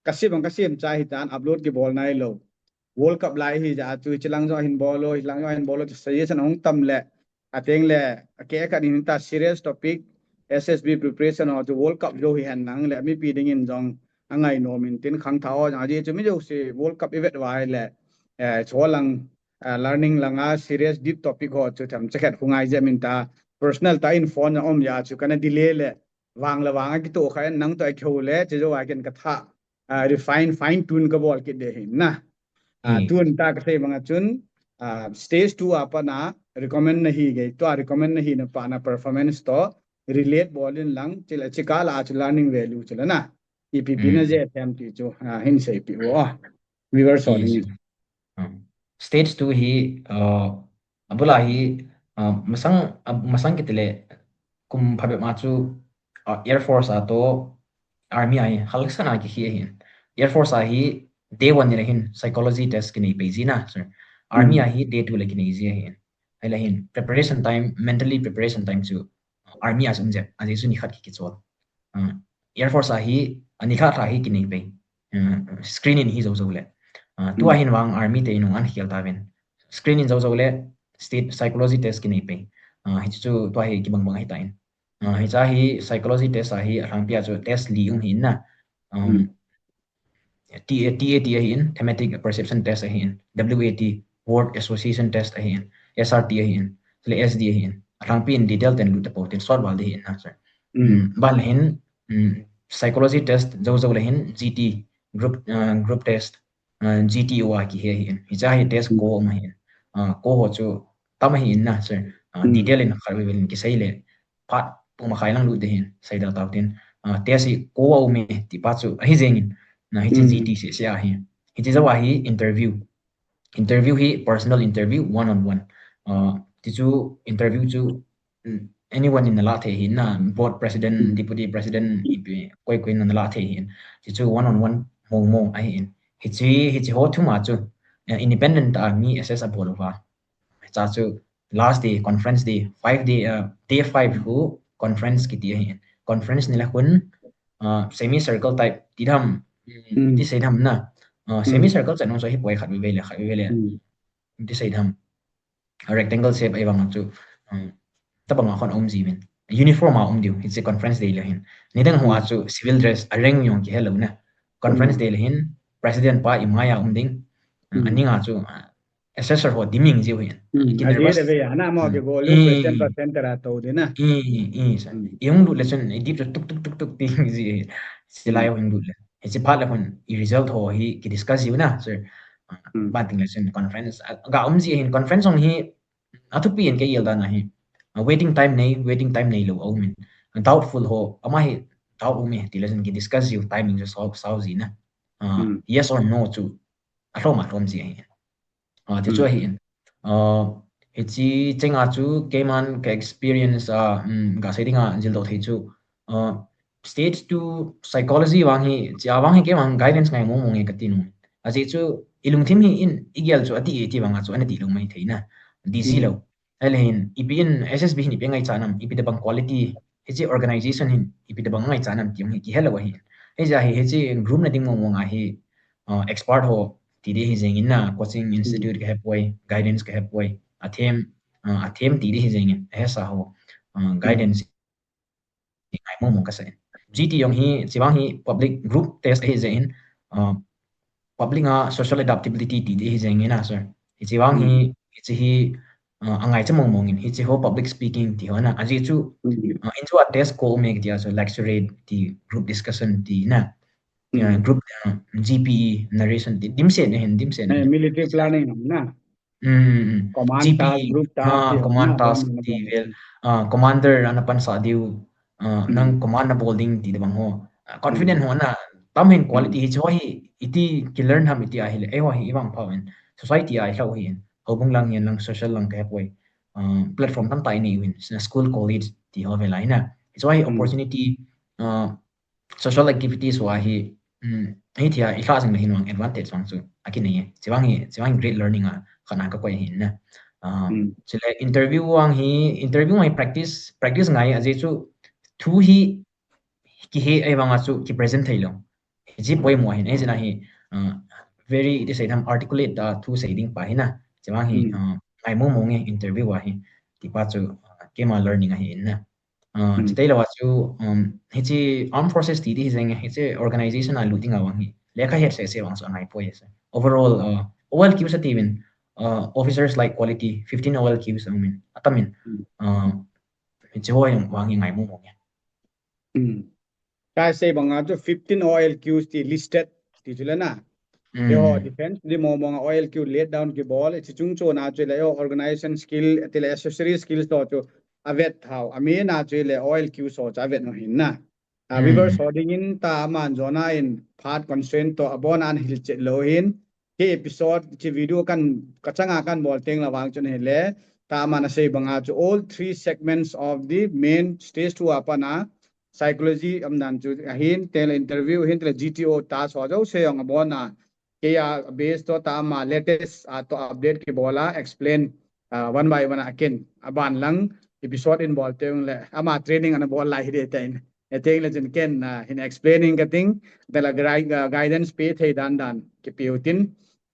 kasim chai hi tan upload ki bol nai lo World Cup lai hi ja chu chilang jo hin bolo suggestion hong tam le ateng le ke ka din ta serious topic SSB preparation or the World Cup jo hi han nang le mi pi ding in jong angai no min tin khang thao ja ji chu mi jo si World Cup event wai le cholang learning langa serious deep topic ho chu tham chakhat hungai je min ta personal ta in phone om ya chu kana delay le wang ki to kha nang to kheu le chu jo wa ken ka tha refine fine tune ka bol ki de hin na tun ta ka se mga chun stage 2 apa na recommend nahi ge to recommend nahi na pa na performance to relate bolin lang chila chikala ach learning value chila na EPP na je attempt ti chu hin sei pi wo we were solving it stage 2 hi abula hi masang kitile kum phabe ma chu air force ato army ai halaksana ki hi hin air force a hi day 1 ni hin psychology test ki nei peji na sir army a hi day 2 le ki nei ji hin hala hin preparation time mentally preparation time chu army as unje aji su ni khat ki chol air force a hi ani kha tha hi ki nei pe screening hi zo le tu a hin wang army te inu an hial ta ben screening zo le state psychology test ki nei pe hi chu to hi ki bang hi ta in hi cha hi psychology test a hi rang pia chu test li ung hin na TAT hin thematic perception test hin WAT word association test hin SRT hin le SD hin rang pi in detail ten lu te po ten sort wal de hin na sir bal hin psychology test zo le hin GT group test GTO ki he hin hi cha hi test ko ma hin ko ho chu tam hi in na sir detail in kharwe velin ki sai le phat pu ma khai lang lu de hin sai da taw tin test hi ko au me ti pa chu hi jengin na hi GT se a hi hi zawa hi interview hi personal interview one on one ti chu interview chu anyone in the la the hin na board president deputy president koi na la the hin ti chu one on one mong ai hin hi ho thu ma chu independent army assess a bolova cha chu last day conference day 5 day day 5 hu conference ki ti hin conference ni la kun semi circle type ti dham ti sei dham na semi circle cha no so hi poi khat ve le ti sei dham rectangle shape ai wang chu tabang khon om ji min uniform a om diu it's a conference day la hin ni dang huwa chu civil dress areng yong ki hello na conference day la hin president pa imaya ding aninga chu assessor ho diming ji hin ki nervous de ya na mo ke gol question ka center a to de na yung lu lesson deep tuk ting ji silai ho lu le it's a part of one result ho hi ki discuss you na sir banting lesson conference ga ji hin conference ong hi athupi en ke yelda na hi waiting time nei lo au min doubtful ho ama hi doubt me ti lesson ki discuss you timing jo solve ji na yes or no chu athom ji hi ti chu hi hi chi chenga chu keman ka experience ga setting a jil do thei chu stage 2 psychology wang hi ke wang guidance ngai mong nge katinu aji chu ilung thim hi in igel chu ati ti wanga chu anati lo mai theina DC lo alhin ipin SSB ni pengai chanam ipida bang quality hichi organization hin ipida bang ngai chanam ti hi hello hi heja hi group na ding mong hi expert ho ti de hi jengin na coaching institute ke hepway guidance ke hepway athem ti de hi jengin hesa ho guidance ngai mong ka sai GT yong hi chiwang hi public group test hi jengin public social adaptability ti de hi jengin na sir chiwang hi angai cha mong mongin hi chi ho public speaking ti hona aji chu into a test ko me dia so lecture ti group discussion ti na group GPE narration ti dimse ne hin dimse ne military planning na command task GPE group task ti command na task ti vel commander anapan sa diu nang command na bowling ti bang ho confident ho na tam hin quality hi cho hi iti ki learn ham iti ahile e wa hi ibang phawen society ai hlau hi hobung lang yan lang social lang ka poi platform tam tai ni win school college ti ho velai na so hi opportunity social activities wa hi hi thia i kha sing hin wang advantage wang chu akin nei chiwang great learning a khana ka koi hin na chile interview wang hi interview mai practice ngai aje chu thu hi ki he ai wanga chu ki present thailo ji poi mo hin ejina hi very it is a articulate da thu saying pa hina chiwang hi ngai mo mo nge interview wa hi ti pa chu kema learning a hi na today la chu hichi armed forces ti di zeng hichi organization a looting awang hi lekha het se wang so ngai poi se overall OL queues at even officers like quality 15 OL queues amin atamin hichi ho yung wang ngai mo mo nge kai se banga chu 15 OL queues ti listed ti chula na yo defense di mo mo OL queue let down ki ball chi chung cho na chu le organization skill til accessory skills to chu avet thau ami na chu le OL queue so cha vet no hin na reverse holding in ta man zona in part constraint to abon an hil che lo hin ke episode chi video kan kachanga kan bol teng lawang chun hele ta man se banga chu all three segments of the main stage 2 apana psychology amnan chu hin tel interview hin tel GTO ta so jo se ang abona ke ya based to ta ma latest to update ki bola explain one by one again aban lang episode in bol teng le ama training an bol lai de tain eteng le jen ken in explaining ka ting bela guidance pe thei dan ke piutin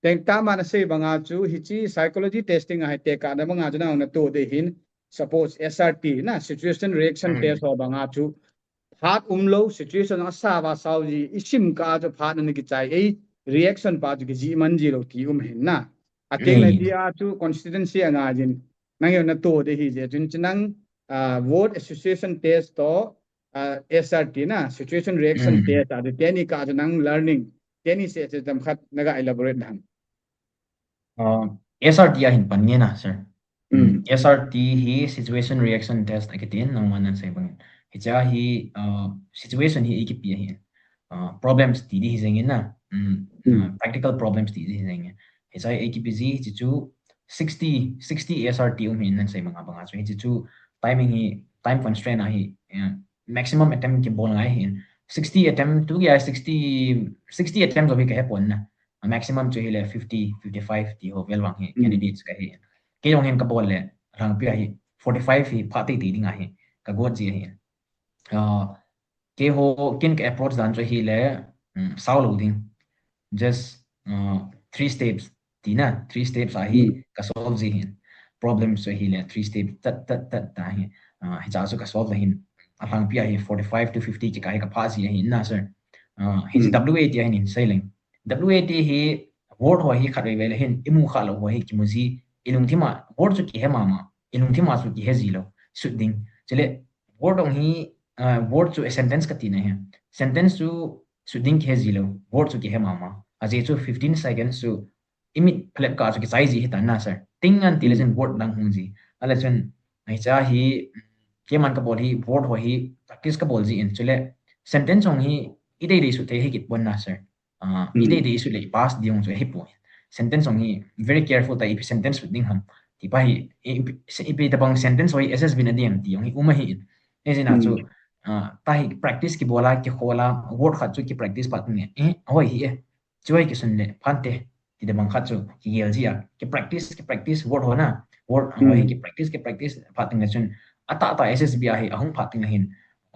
teng ta man se banga chu hichi psychology testing a te ka da banga chu na to de hin suppose SRT na situation reaction test ho banga chu phat umlo situation asa ba sauji isim ka chu phat ni ki chai ei reaction pa chu ki ji man ji lo ti hin na ateng le dia chu constituency anga jin nang yo na to de hi je jin chinang vote association test to SRT na situation reaction test ade teni ka nang learning teni se tam khat naga elaborate dang SRT a hin pan nge na sir SRT hi situation reaction test akitin nang manan sai bang hi cha hi situation hi ekipi hi problems ti di zengin na practical problems ti di zengin hi cha ekipg hi chu 60 SRT hin nang sai bang bang so hi chu timing hi time constraint a hi maximum attempt ki bol ngai hin 60 attempt to ya 60 attempts of ke hepon na maximum to hele 50-55 ti ho vel wang hi candidates ka hi ke yong hen ka bol le rang pi hi 45 hi phati ti ding a hi ka god ji hi ke ho kin ka approach dan cho hi le sao loading just 3 steps ti na 3 steps a hi ka solve ji hin problem so hi le 3 steps tat ta hi hi cha so ka solve hin rang pi hi 45 to 50 ki ka hi ka pha ji hi na sir hi WAT hi in sailing WAT hi word ho hi khat vel hin imu kha lo ho hi ki muji ilung thima word chu ki he mama ilung thima chu ki he zilo shooting chele word ong hi word chu a sentence ka ti na he sentence chu shooting ki he zilo word chu ki he mama aje chu 15 seconds chu imit flip ka chu ki sai ji hi ta na sir ting an ti lesson word lang hung ji ala chen ai cha hi ke man ka bol hi word ho hi practice ka bol ji in chele sentence ong hi idei dei su te hi kit bon na sir idei dei su le pass diong chu hi po sentence ong hi very careful ta if sentence with ding ham ti pa hi ipi ta bang sentence hoi ss bin adem ti ong hi uma hi ezina chu ta hi practice ki bola ki khola word khat chu ki practice pat ne hoi hi choi ki sun le phante ti de bang khat chu ki gel ji ya ki practice word ho na word hoi ki practice pat ne chun ata ss bi a hi ahung phat ne hin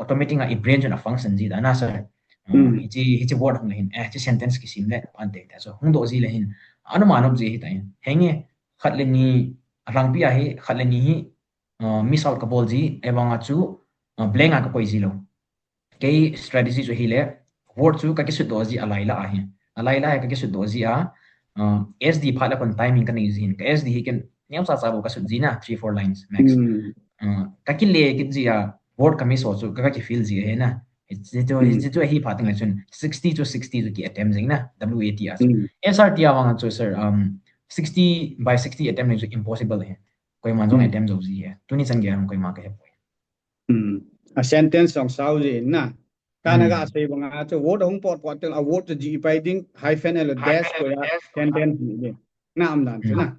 automatic a brain chun a function ji da na sir hichi word hung hin chi sentence ki sim le phante ta so hung do ji le hin anumanop ji hi ta henge khat le ni rang pi a hi khat le ni hi miss out ka bol ji ewanga chu blank a ka koi ji lo ke strategy chu hi le word chu ka ki su do ji alai la a hi ka ki su do ji a sd phala kon timing kan ji hin ka sd hi ken niam sa sa bu ka su zina 3-4 lines max ka ki le ki ji a board kami so chu ka ki feel ji he na it's to hi phating la chun 60 to 60 to ki attempt jing na WAT as SRT awang chu sir 60 by 60 attempt is impossible hai koi man jong attempt jo ji hai tuni chang ge ham koi ma ka he a sentence song sao ji na kana ga sei banga chu word hong pot pot a word ji pai ding hyphen el dash ko ya sentence ni na am dan chu na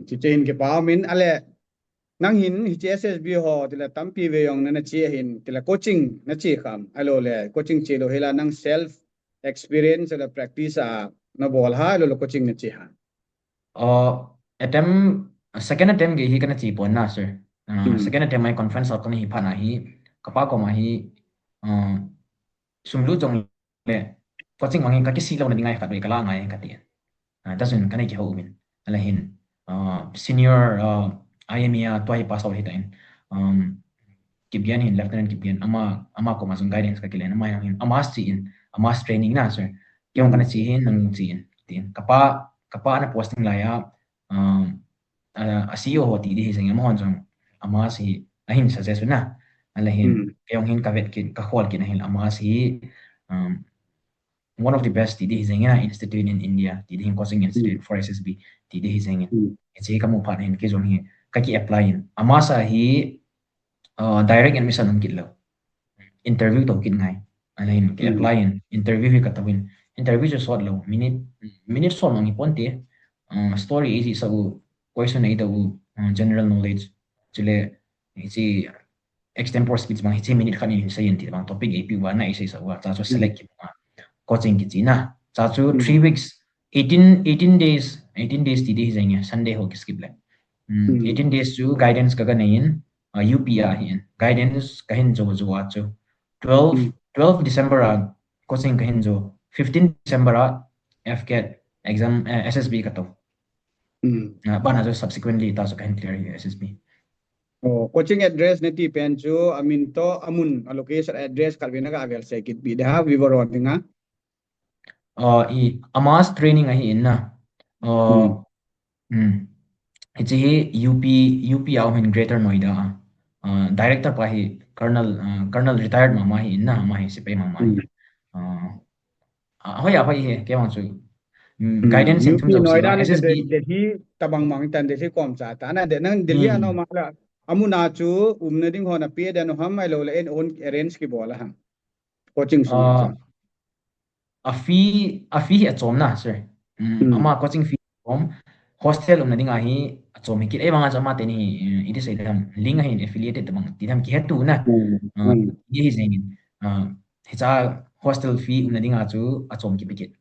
chi chain ke pa min ale nang hin hi SSB ho tila tampi ve yong na chi hin tila coaching na chi kham alo le coaching chi lo hela nang self experience la practice a na bol ha lo coaching na chi ha attempt second attempt ge hi kana chi pon na sir second attempt mai conference up ni phana hi kapa ko ma hi sumlu jong le coaching mangi ka ki si lo na dingai khat be kala ngai ka ti ta sun kana ki ho min ala hin senior IMEA twai pass out hitain kibyan hin lieutenant kibyan ama ko masung guidance ka kilen ama hin amas chi in amas training na sir kyong kana chi hin nang chi in tin kapa na posting la ya CEO ho ti di hiseng mo hon jong amas hi ahin suggest na ala hin kyong hin ka vet kin ka khol kin hin amas hi one of the best ti di hiseng na institute in India ti di coaching institute for SSB ti di hiseng chi ka mo phan hin ke jong hi kaki apply in amasa hi direct admission ang kitlo interview to kin ngai alain ke apply in interview hi katawin interview jo sort lo minute so nang iponte story easy sa question ai do general knowledge chile chi extempore speech bang hi minute khan in sayin ti bang topic ap wa na isa sa wa cha so select ki coaching ki china cha chu 3 weeks 18 days ti di jeng Sunday ho ki skip le 18 days to guidance ka ganayin UPA hin guidance kahin jo jo acho 12 December coaching kahin jo 15 December FCAT exam SSB ka to ba na jo subsequently ta so kahin clear SSB coaching address neti pen chu amin to amun allocation address kalbina ga avel se kit bi da vivaron tinga i amas training ahi inna it's a UP out in Greater Noida director pa hi colonel retired mama hi inna ma hi sipai mama hi hoya hoy he ke wang chu guidance in terms of Noida ne SSB Delhi tabang mang tan Delhi kom cha ta na de nang Delhi ano ma la amuna chu umna ding hona pe de no ham mai lo le en on arrange ki bola ham coaching su a fee a chom na sir ama coaching fee from hostel umna ding a hi chom ki e banga chama te ni it is a link hi affiliated tabang ti tham ki hetu na ye hi zengin hecha hostel fee umna ding a chu a chom ki biket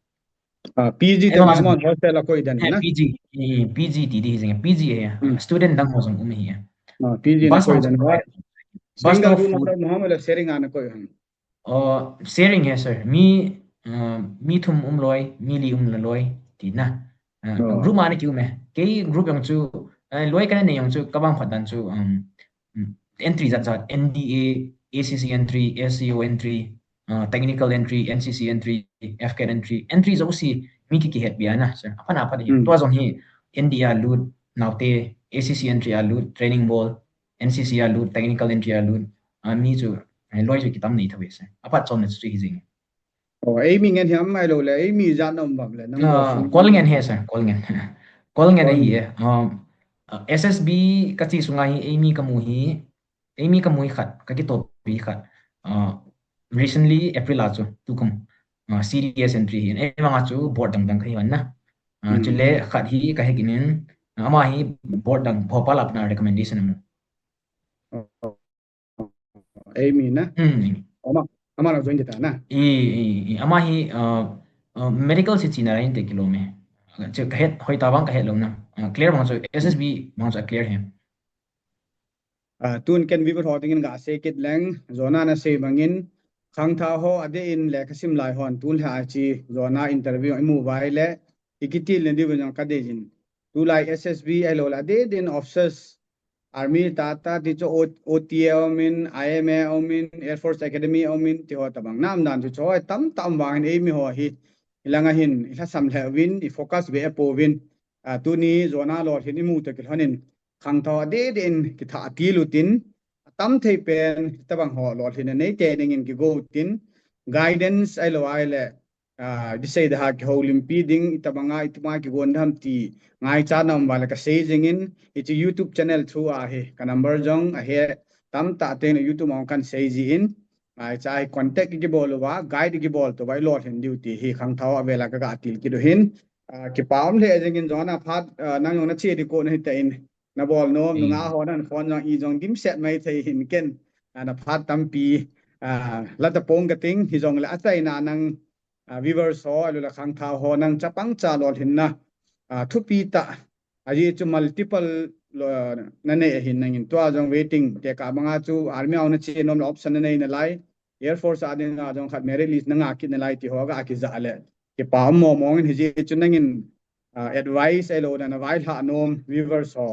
PG te amon hostel la koi dan na PG ti di zeng PG student dang ho jong hi PG na koi dan wa single room ma mohammed sharing ana koi han sharing hai sir mi thum loi mi li loi ti na group ma na kyu me ke group yang chu loi kana ne yang chu kabang phadan chu entry zat NDA ACC entry SCO entry technical entry NCC entry FCAT entry zo si mi ki het biana sir apana apa hi to zong hi NDA loot naute ACC entry a loot training ball NCC a loot technical entry a loot mi chu loi chu kitam nei thawe sir apa chon ne chu hi jing ai mi ngen hiam mai lo le ai mi zan nom bam le nang calling en he sir calling en hi SSB ka chi sunga hi Amy kamu hi khat ka ki top bi khat recently April achu tukum serious entry hi e manga chu board dang khai wan na chule khat hi ka hekinin ama hi board dang phopal apna recommendation mu Amy na ama la join ta na ama hi medical si china rain te kilo me che ka het hoi ta bang ka het lo na clear bang chu SSB bang chu clear he tun ken vi bot hoting ga se kit leng zona na se bangin KHANGTHAH ho ade in LEKHASIM LAIHO tul ha chi zona interview imu vai le ikitil ne dibu jang kadejin tu lai SSB elo la de din officers army tata ti cho OTA min IMA min Air Force Academy min ti ho tabang nam dan chu choi tam wang ei mi ho hi ilanga hin ila sam le win I focus be po win tu ni zona lor hin mu te hanin khang tho de den ki tha ti lutin tam thei pen tabang ho lor hin nei te ning ki go tin guidance ai lo ai le di sei da ki Houlim Piding itabanga ituma ki gondam ti ngai cha nam wala ka sei jingin it's a YouTube channel through a he ka number jong a he tam ta te YouTube ong kan sei ji in ai chai contact ki bol wa guide ki bol to bai lor hin duty hi khang thaw avela ka ga til ki do hin ki paum le jingin zona phat nang yong na chi di ko nei te in na bol no nga ho nan phone jong i jong dim set mai thei hin ken na phat tampi la ta pong ka ting hi jong la achai na nang viewers ho alula khang tha ho nang chapang cha lol hinna thupi ta aji chu multiple na ne hin nang in to jong waiting te ka manga chu army on chi nom option na nei na lai air force adin na jong khat merit list na ki na lai ti ho ga ki za le ke pa mo mong hi ji chu nang in advice elo na vai ha nom viewers ho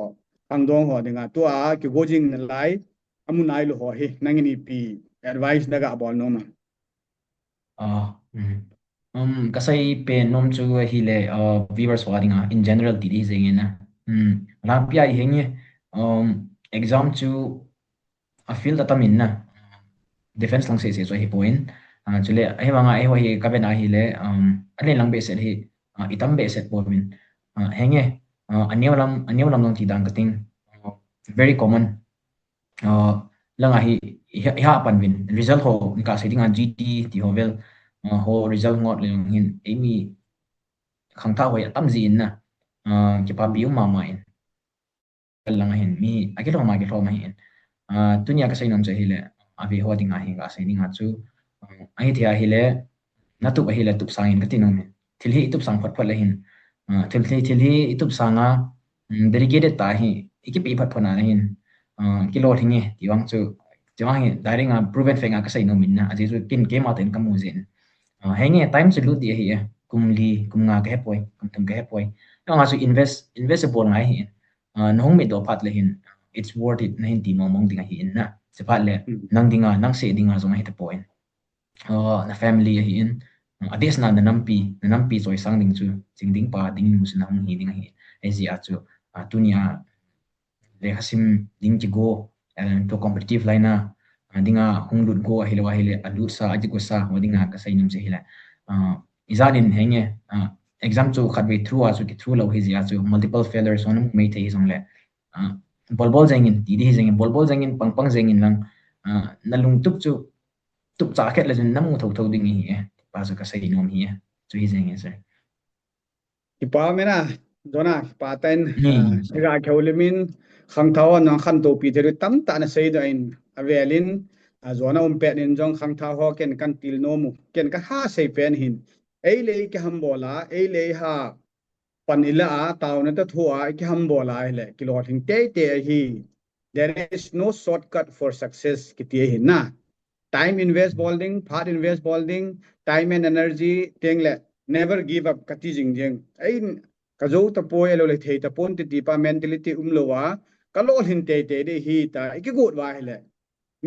ang dong ho dinga to ki gojing na lai amun ai lo ho hi nang ni pi advice daga bol no ma kasai pe nom chu hi le viewers wadinga in general di zeng na la pia hi nge exam chu a field atamin na defense lang se so hi point chule ai wanga ai ho hi ka bena hi le ale lang be set hi itam be set bomin henge aniwalam nong ti dang kating very common langa hi ha panwin result ho ka setting a GT ti hovel ho result ngot le hin emi khangtha ho ya tam ji in na ki pa biu ma ma in langa hin mi akilo ma hin tunya ka sai nom che hi le avi ho dinga hi ga sai ninga chu ai thia hi le na tu hi le tup sangin ka tinong me thil hi tup sang phat le hin thil hi tup sanga dedicated ta hi ikipi phat phona hin kilo thingi tiwang chu tiwang hi daring a proven fenga ka sai no min na aji chu kin ke ma ten kamu zen henge time chu lu ti hi kumli kumnga ka hepoi kumtum ka hepoi nga chu investable ngai hi nong me do phat le hin it's worth it na hin ti mong dinga hi in na se phat le nang dinga nang se dinga zonga hi te point na family hi in ades na nampi choi sang ding chu chingding pa ding mu sin hong hi dinga hi azia chu tunia LEKHASIM ding ki go to competitive line dinga honglut go hilewa hile alut sa aji ko sa hodinga ka sai nim se hila izalin henge exam chu khatwe through asu ki through lo hi zia chu multiple failures on mai the jong le bolbol jengin ti jengin bolbol jengin pangpang jengin lang nalung tup cha khet le jin namu thau ding hi pa su ka sai nom hi chu hi jengin sir ki pa mena dona pa ten siga kheulimin khangthaw na khan to pi theru tam ta na sei da in avelin zona pe nin jong khangtha ho ken kan til no mu ken ka ha sei pen hin ei le ki ham bola ei le ha panila taw na ta thua ki ham bola le ki lo thing te hi there is no shortcut for success ki ti hin na time invest balding part invest balding time and energy tengle never give up kati jingjeng ai kazo ta poi lo le thei ta pon ti pa mentality umlowa kalo hin te de hi ta ki gut wa hele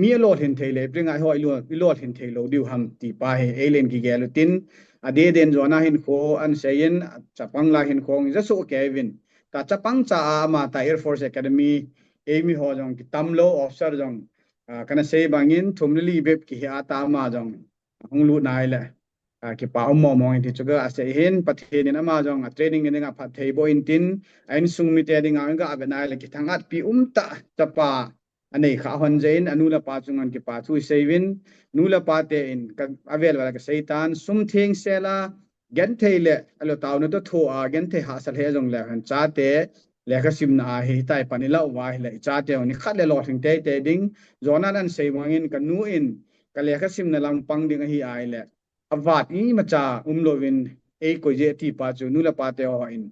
mi lo hin thei le bring ai hoi lo hin thei lo diu ham ti pa he alien ki gelutin ade den zona hin kho an seyin chapang la hin khong ja so kevin ta chapang cha ma ta air force academy emi ho jong ki tamlo officer jong kana sei bangin thumli beb ki ha ta ma jong honglu nai le ki pa mo ti chuga ase hin pathe ni na ma jong training ni nga phat thei bo in tin ain sung mi te ding ang ga benai le ki thangat pi ta chapa anei kha hon jain anula pa chungan ki pa thu sevin nula pa te in ka avel wala ka seitan sum thing sela gen theile alo taw no to tho a gen the ha sal he jong le han cha te LEKHASIM na hi tai panila wa le cha te ni khat le lo thing te ding zona nan sei mangin ka nu in ka LEKHASIM na lang pang ding hi ai le avat ni macha umlovin e ko je ti pa chu nula pa te ho in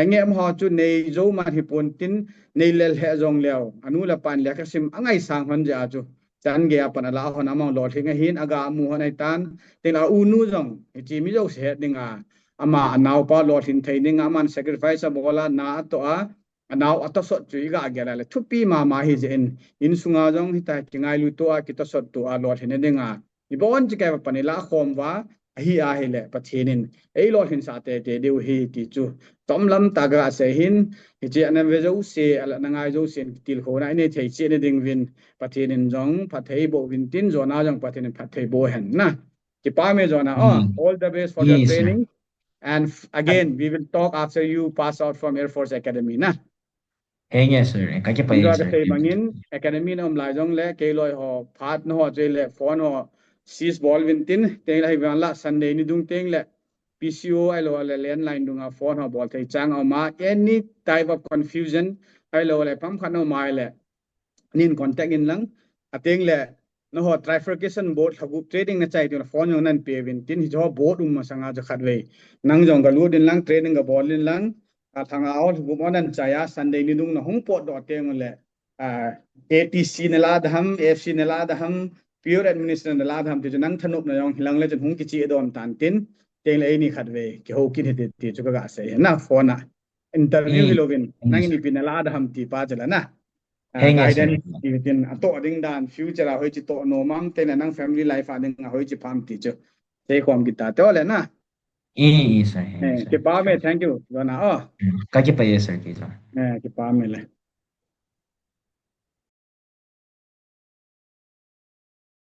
engem ho chu nei zo ma hi pon tin nei lel he jong leo anula pan LEKHASIM angai sang hon ja chu chan ge apan ala hon amang lo thinga hin aga mu hon ai tan tin a u nu jong chi mi jo se dinga ama naw pa lo thin thei ninga man sacrifice bola na to a anaw atasot chu iga agela le thupi ma hi jen in sunga jong hi ta kingai lu to a kitasot to a lo thin dinga ibon chi ka panila khom wa hi a hi le pathenin ei lo hin sa te te deu hi ti chu tomlam taga se hin hi che anan ve zo se ala nangai zo sen til khona ne thei che ne ding win pathenin jong pathei bo win tin zona jong pathenin pathei bo hen na ki pa me zona all the best for your Yes, sir. training and again we will talk after you pass out from Air Force Academy na Hey, yes, sir. Kaki pa Indra yes, ka sir. sei bangin academy na lai jong le ke loi ho phat no ho je le phone ho sis ball win tin te lai wan la Sunday ni dung teng le PCO ai lo le landline dunga phone ho ball thei chang au ma any type of confusion ai lo le pam khan no mai le nin contact in lang ateng le no ho trifurcation board hagup trading na chai tu phone yo nan pe win tin hi jo board ma sanga jo khat le nang jong ga lu din lang trading ga ball din lang thanga out bu monan chaya Sunday ni dung na hung pot do teng le ATC na la dham FC na la dham pure administration na la dham ti nang thanup na yong hilang le chen hung ki chi dom tan tin teng le ni khat ve ki ho kin he ti chu ga se na phone na interview hi lovin nang ni pin na la dham ti pa jala na Hey, yes, sir. guidance ti tin to ding dan future a hoi chi to no mam te na nang family life a ding a hoi chi pham ti chu te kom ki ta to le na Yes, sir. Yes, ke sir. pa me Sure. thank you na Kaki pa yes, sir. Kisa. ke pa me le